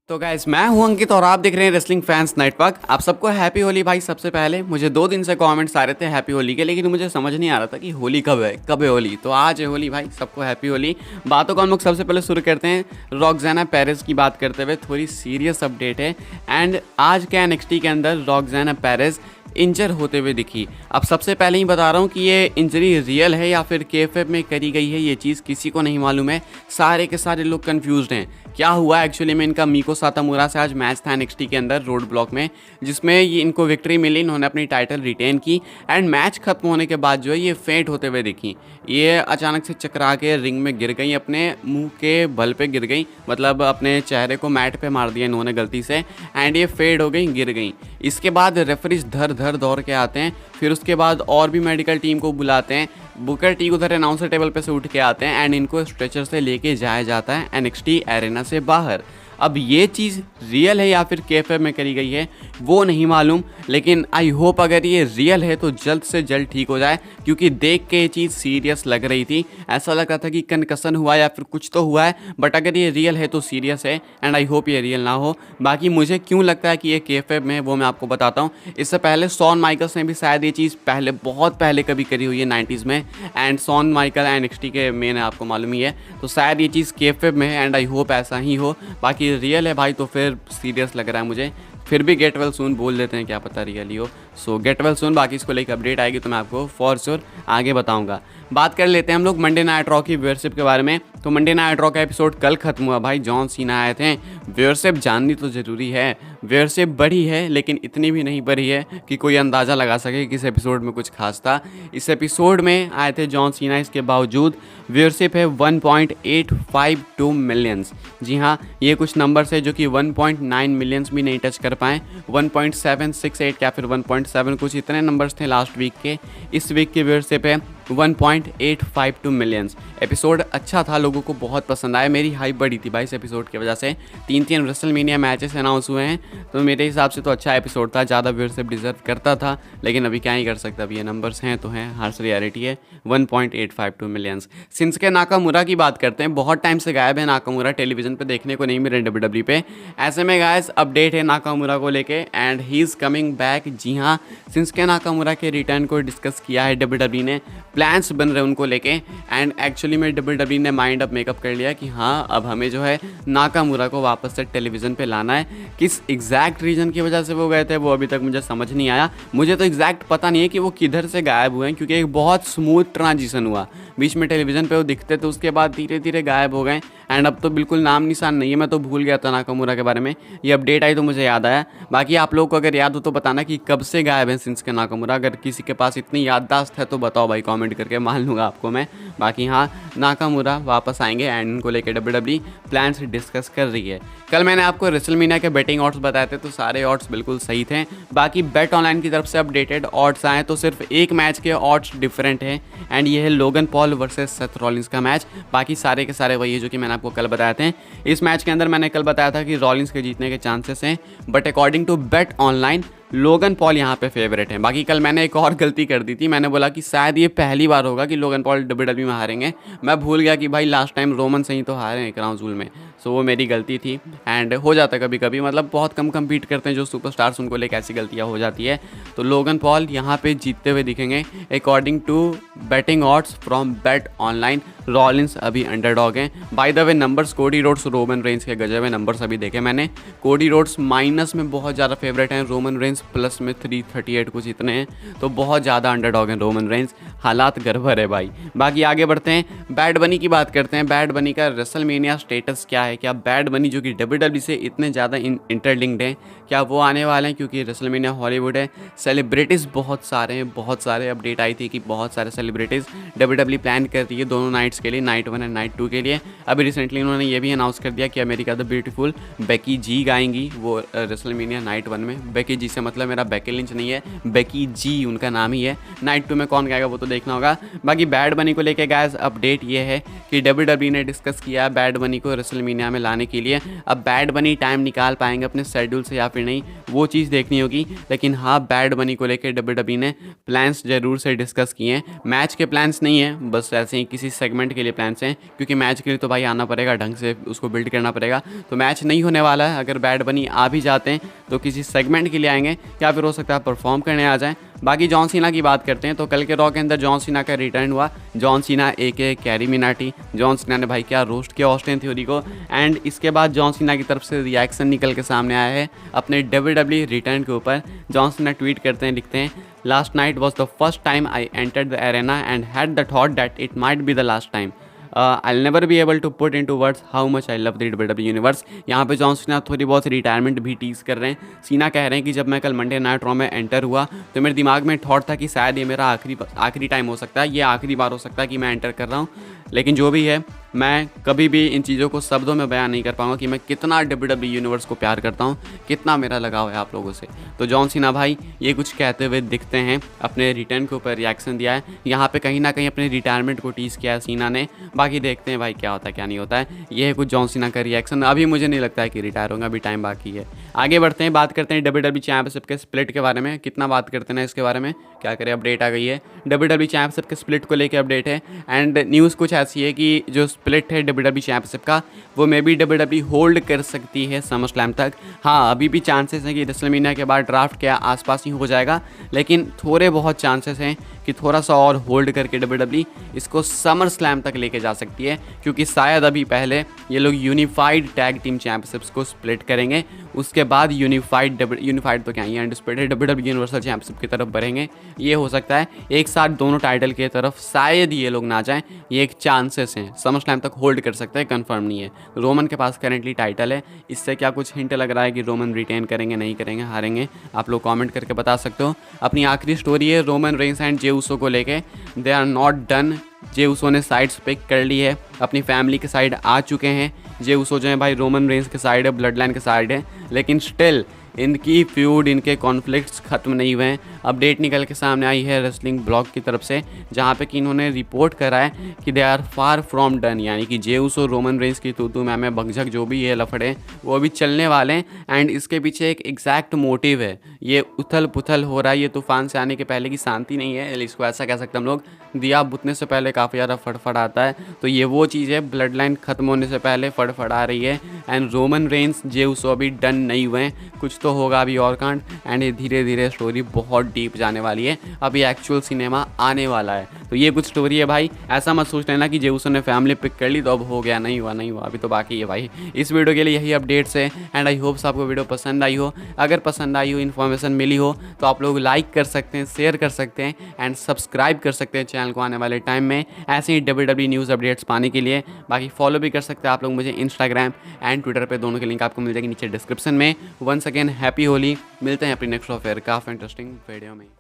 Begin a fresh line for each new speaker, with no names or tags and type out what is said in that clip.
तो गाइस मैं हूं अंकित और आप देख रहे हैं रेसलिंग फैंस नेटवर्क। आप सबको हैप्पी होली भाई। सबसे पहले मुझे 2 दिन से कमेंट्स आ रहे थे हैप्पी होली के, लेकिन मुझे समझ नहीं आ रहा था कि होली कब है होली। तो आज है होली भाई, सबको हैप्पी होली। बातों को हम लोग सबसे पहले शुरू करते हैं रॉक्साना पेरेज की बात करते हुए। थोड़ी सीरियस अपडेट है एंड आज के NXT के अंदर रॉक्साना पेरेज इंजर होते हुए दिखी। अब सबसे पहले ही बता रहा हूँ कि ये इंजरी रियल है या फिर केएफएफ में करी गई है, ये चीज़ किसी को नहीं मालूम है। सारे के सारे लोग कंफ्यूज्ड हैं क्या हुआ एक्चुअली में। इनका मीको सातामुरा से आज मैच था NXT के अंदर रोड ब्लॉक में, जिसमें ये इनको विक्ट्री मिली, इन्होंने अपनी टाइटल रिटेन की एंड मैच खत्म होने के बाद जो है ये फेंट होते हुए दिखी। ये अचानक से चकरा के रिंग में गिर गई, अपने मुंह के बल पे गिर गई, मतलब अपने चेहरे को मैट पे मार दिया इन्होंने गलती से एंड ये फेड हो गई, गिर गई। इसके बाद रेफरीज धर दौड़ के आते हैं, फिर उसके बाद और भी मेडिकल टीम को बुलाते हैं। बुकर टी उधर अनाउंसर टेबल पे से उठ के आते हैं एंड इनको स्ट्रेचर से लेके जाया जाता है NXT एरेना से बाहर। अब ये चीज़ रियल है या फिर केएफएफ में करी गई है वो नहीं मालूम, लेकिन आई होप अगर ये रियल है तो जल्द से जल्द ठीक हो जाए, क्योंकि देख के ये चीज़ सीरियस लग रही थी। ऐसा लग रहा था कि कनकसन हुआ या फिर कुछ तो हुआ है, बट अगर ये रियल है तो सीरियस है एंड आई होप ये रियल ना हो। बाकी मुझे क्यों लगता है कि ये केएफएफ में है वो मैं आपको बताता हूँ। इससे पहले शॉन माइकल्स ने भी शायद ये चीज़ बहुत पहले कभी करी हुई है 90s में, एंड शॉन माइकल NXT के मेन है, आपको मालूम ही है। तो शायद ये चीज़ केएफएफ में है एंड आई होप ऐसा ही हो। बाकी रियल है भाई तो फिर सीरियस लग रहा है मुझे। फिर भी गेट वेल सून बोल देते हैं, क्या पता रियल ही हो। सो गेट वेल सून। बाकी इसको लेकर अपडेट आएगी तो मैं आपको फॉर श्योर आगे बताऊंगा। बात कर लेते हैं हम लोग मंडे नाइट रॉ की व्यूअरशिप के बारे में। तो मंडे नाइट रॉ का एपिसोड कल खत्म हुआ भाई, जॉन सीना आए थे। व्यूअरशिप जाननी तो ज़रूरी है। व्यूअरशिप बढ़ी है लेकिन इतनी भी नहीं बढ़ी है कि कोई अंदाज़ा लगा सके कि इस एपिसोड में कुछ खास था। इस एपिसोड में आए थे जॉन सीना, इसके बावजूद व्यूअरशिप है 1.852 मिलियंस। जी हाँ, ये कुछ नंबर्स है जो कि 1.9 मिलियंस भी नहीं टच कर पाए। 1.768 या फिर 1.7 कुछ इतने नंबर्स थे लास्ट वीक के। इस वीक की व्यूअरशिप है 1.852 मिलियंस। एपिसोड अच्छा था, लोगों को बहुत पसंद आया। मेरी हाइप बढ़ी थी भाई इस एपिसोड की वजह से। 3 रेसलमेनिया मैचेस अनाउंस हुए हैं, तो मेरे हिसाब से तो अच्छा एपिसोड था, ज़्यादा व्यूअरशिप डिजर्व करता था, लेकिन अभी क्या ही कर सकता। अभी ये नंबर्स हैं तो हैं, हार्श रियलिटी है 1.852 मिलियंस। शिंसुके नाकामुरा की बात करते हैं। बहुत टाइम से गायब है नाकामुरा, टेलीविजन पे देखने को नहीं मिले WWE पे। ऐसे में गाइस अपडेट है नाकामुरा को लेके and he is coming back. जी हाँ, शिंसुके नाकामुरा के रिटर्न को डिस्कस किया है WWE ने, प्लान्स बन रहे उनको लेके एंड एक्चुअली में WWE ने माइंड अप मेकअप कर लिया कि हाँ अब हमें जो है नाकामुरा को वापस से टेलीविज़न पे लाना है। किस एग्जैक्ट रीज़न की वजह से वो गए थे वो अभी तक मुझे समझ नहीं आया। मुझे तो एग्जैक्ट पता नहीं है कि वो किधर से गायब हुए हैं, क्योंकि एक बहुत स्मूथ ट्रांजिशन हुआ। बीच में टेलीविज़न पे वो दिखते थे, उसके बाद धीरे धीरे गायब हो गए एंड अब तो बिल्कुल नाम निशान नहीं है। मैं तो भूल गया था नाकामुरा के बारे में, ये अपडेट आई तो मुझे याद आया। बाकी आप लोगों को अगर याद हो तो बताना कि कब से गायब हैं शिंसुके नाकामुरा। अगर किसी के पास इतनी याददाश्त है तो बताओ भाई, कमेंट करके मान लूँगा आपको मैं। बाकी हाँ, नाकामुरा वापस आएंगे एंड उनको लेकर WWE प्लान्स डिस्कस कर रही है। कल मैंने आपको रेसलमेनिया के बेटिंग ऑड्स बताए थे, तो सारे ऑड्स बिल्कुल सही थे। बाकी बेट ऑनलाइन की तरफ से अपडेटेड ऑड्स आए तो सिर्फ एक मैच के ऑड्स डिफरेंट हैं एंड ये है Logan Paul versus Seth Rollins का मैच। बाकी सारे के सारे वही है जो कि मैंने आपको कल बताए थे। इस मैच के अंदर मैंने कल बताया था कि रॉलिंस के जीतने के चांसेस हैं, but according to Bet Online Logan Paul यहाँ पे फेवरेट हैं। बाकी कल मैंने एक और गलती कर दी थी, मैंने बोला कि शायद ये पहली बार होगा कि लोगन पॉल WWE में हारेंगे। मैं भूल गया कि भाई लास्ट टाइम रोमन से ही तो हारे हैं क्राउन जूल में। सो वो मेरी गलती थी एंड हो जाता है कभी कभी, मतलब बहुत कम कम्पीट करते हैं जो सुपरस्टार्स, उनको लेकर ऐसी गलतियाँ हो जाती है। तो लोगन पॉल यहाँ पे जीतते हुए दिखेंगे according to betting odds from Bet Online. Rollins अभी अंडरडॉग हैं। By the way numbers, Cody Rhodes Roman Reigns के गजब है नंबर्स अभी देखे मैंने। कोडी रोड्स माइनस में बहुत ज़्यादा फेवरेट हैं, रोमन रेंज प्लस में 338 कुछ इतने हैं, तो बहुत ज़्यादा अंडरडॉग हैं रोमन रेंज। हालात गड़बड़ है भाई। बाकी आगे बढ़ते हैं, बैड बनी की बात करते हैं। बैड बनी का रेसलमेनिया स्टेटस क्या है? क्या बैड बनी जो कि WWE से इतने ज़्यादा इंटरलिंक्ड हैं, क्या वो आने वाले हैं? क्योंकि रेसलमेनिया हॉलीवुड है, सेलिब्रिटीज़ बहुत सारे हैं, बहुत सारे अपडेट आई थी कि बहुत सारे सेलिब्रिटीज़ WWE प्लान कर रही है दोनों नाइट्स के लिए, नाइट 1 एंड नाइट 2 के लिए। अभी रिसेंटली उन्होंने ये भी अनाउंस कर दिया कि अमेरिका द ब्यूटीफुल बेकी जी गाएंगी वो रेसलमेनिया नाइट 1 में। बेकी जी से मतलब मेरा बेकी लिंच नहीं है, बेकी जी उनका नाम ही है। नाइट 2 में कौन गाएगा वो तो देखना होगा। बाकी बैड बनी को लेके गाइस अपडेट ये है कि WWE ने डिस्कस किया है बैड बनी को रेसलमेनिया में लाने के लिए। अब बैड बनी टाइम निकाल पाएंगे अपने शेड्यूल से या फिर नहीं, वो चीज़ देखनी होगी। लेकिन हाँ, बैड बनी को लेकर WWE ने प्लान्स ज़रूर से डिस्कस किए हैं। मैच के प्लान्स नहीं है, बस ऐसे ही किसी सेगमेंट सेगमेंट के लिए प्लान्स हैं, क्योंकि मैच के लिए तो भाई आना पड़ेगा, ढंग से उसको बिल्ड करना पड़ेगा। तो मैच नहीं होने वाला है, अगर बैड बनी आ भी जाते हैं तो किसी सेगमेंट के लिए आएंगे या फिर हो सकता है परफॉर्म करने आ जाएं। बाकी जॉन सीना की बात करते हैं तो कल के रॉ के अंदर जॉन सीना का रिटर्न हुआ। जॉन सीना एके कैरी मिनाटी, जॉन सीना ने भाई क्या रोस्ट किया ऑस्टिन थ्योरी को। एंड इसके बाद जॉन सीना की तरफ से रिएक्शन निकल के सामने आया है अपने WWE रिटर्न के ऊपर। जॉन सीना ट्वीट करते हैं, लिखते हैं, last night was the first time I entered the arena and had the thought that it might be the last time. I'll never be able to put into words how much I love the WWE universe. यहाँ पे John Cena थोड़ी बहुत retirement भी tease कर रहे हैं। सीना कह रहे हैं कि जब मैं कल मंडे नाइट रॉ में एंटर हुआ तो मेरे दिमाग में थॉट था कि शायद ये मेरा आखिरी टाइम हो सकता है, ये आखिरी बार हो सकता है कि मैं एंटर कर रहा हूँ। लेकिन जो भी है, मैं कभी भी इन चीज़ों को शब्दों में बयान नहीं कर पाऊंगा कि मैं कितना WWE यूनिवर्स को प्यार करता हूँ, कितना मेरा लगाव है आप लोगों से। तो जॉन सीना भाई ये कुछ कहते हुए दिखते हैं, अपने रिटर्न के ऊपर रिएक्शन दिया है, यहाँ पे कहीं ना कहीं अपने रिटायरमेंट को टीज़ किया है सीना ने। बाकी देखते हैं भाई क्या होता है क्या नहीं होता है। ये है कुछ जॉन सीना का रिएक्शन। अभी मुझे नहीं लगता है कि रिटायर होगा, अभी टाइम बाकी है। आगे बढ़ते हैं, बात करते हैं WWE चैंपियनशिप के स्प्लिट के बारे में। कितना बात करते हैं इसके बारे में, क्या करें, अपडेट आ गई है। WWE चैंपियनशिप के स्प्लिट को लेकर अपडेट है। एंड न्यूज़ कुछ ऐसी है कि जो स्प्लिट है WWE चैंपियनशिप का, वो मे बी WWE होल्ड कर सकती है समर स्लैम तक। हाँ, अभी भी चांसेस हैं कि रेसलमेनिया के बाद ड्राफ्ट के आसपास ही हो जाएगा, लेकिन थोड़े बहुत चांसेस हैं कि थोड़ा सा और होल्ड करके WWE इसको समर स्लैम तक लेके जा सकती है, क्योंकि शायद अभी पहले ये लोग यूनिफाइड टैग टीम चैंपियनशिप्स को स्प्लिट करेंगे, उसके बाद यूनिफाइड तो क्या, ये अनडिस्प्यूटेड WWE यूनिवर्सल चैंपियनशिप की तरफ बढ़ेंगे। ये हो सकता है एक साथ दोनों टाइटल की तरफ शायद ये लोग ना जाएं, ये एक चांसेस हैं। समर स्लैम तक होल्ड कर सकते हैं, कंफर्म नहीं है। रोमन के पास करेंटली टाइटल है, इससे क्या कुछ हिंट लग रहा है कि रोमन रिटेन करेंगे, नहीं करेंगे, हारेंगे? आप लोग कमेंट करके बता सकते हो। अपनी आखिरी स्टोरी है Roman Reigns and Jey Uso को लेके। They are not done. Jey Uso ने साइड्स पिक कर ली है, अपनी फैमिली के साइड आ चुके हैं। जे उसो जो है भाई रोमन रेंस के साइड है, ब्लड लाइन के साइड है, लेकिन स्टिल इनकी फ्यूड, इनके कॉन्फ्लिक्ट्स खत्म नहीं हुए हैं। अपडेट निकल के सामने आई है रेसलिंग ब्लॉग की तरफ से, जहाँ पे कि इन्होंने रिपोर्ट करा है कि they are far from done, यानी कि जे उसो रोमन रेंस की तू मैं बगझक जो भी है लफड़े वो अभी चलने वाले हैं। एंड इसके पीछे एक एग्जैक्ट मोटिव है। ये उथल पुथल हो रहा है, ये तूफान से आने के पहले की शांति नहीं है, इसको ऐसा कह सकते हम लोग। दिया बुतने से पहले काफ़ी ज़्यादा फड़फड़ आता है, तो ये वो चीज़ है, ब्लड लाइन खत्म होने से पहले फड़फड़ आ रही है। एंड रोमन रेंस जे उसो अभी डन नहीं हुए हैं, कुछ तो होगा अभी और कांड। एंड ये धीरे धीरे स्टोरी बहुत डीप जाने वाली है, अभी एक्चुअल सिनेमा आने वाला है। तो ये कुछ स्टोरी है भाई, ऐसा मत सोच लेना कि जे उसो ने फैमिली पिक कर ली तो अब हो गया, नहीं हुआ, अभी तो बाकी है भाई। इस वीडियो के लिए यही अपडेट्स है। एंड आई होप्स आपको वीडियो पसंद आई हो। अगर पसंद आई हो, इन्फॉर्मेशन मिली हो, तो आप लोग लाइक कर सकते हैं, शेयर कर सकते हैं एंड सब्सक्राइब कर सकते हैं चैनल को आने वाले टाइम में ऐसे ही WWE न्यूज़ अपडेट्स पाने के लिए। बाकी फॉलो भी कर सकते हैं आप लोग मुझे इंस्टाग्राम एंड ट्विटर पे, दोनों की लिंक आपको मिल जाएगी नीचे डिस्क्रिप्शन में। Once again happy Holi. मिलते हैं अपनी नेक्स्ट ऑफेयर काफ़ी इंटरेस्टिंग वीडियो में।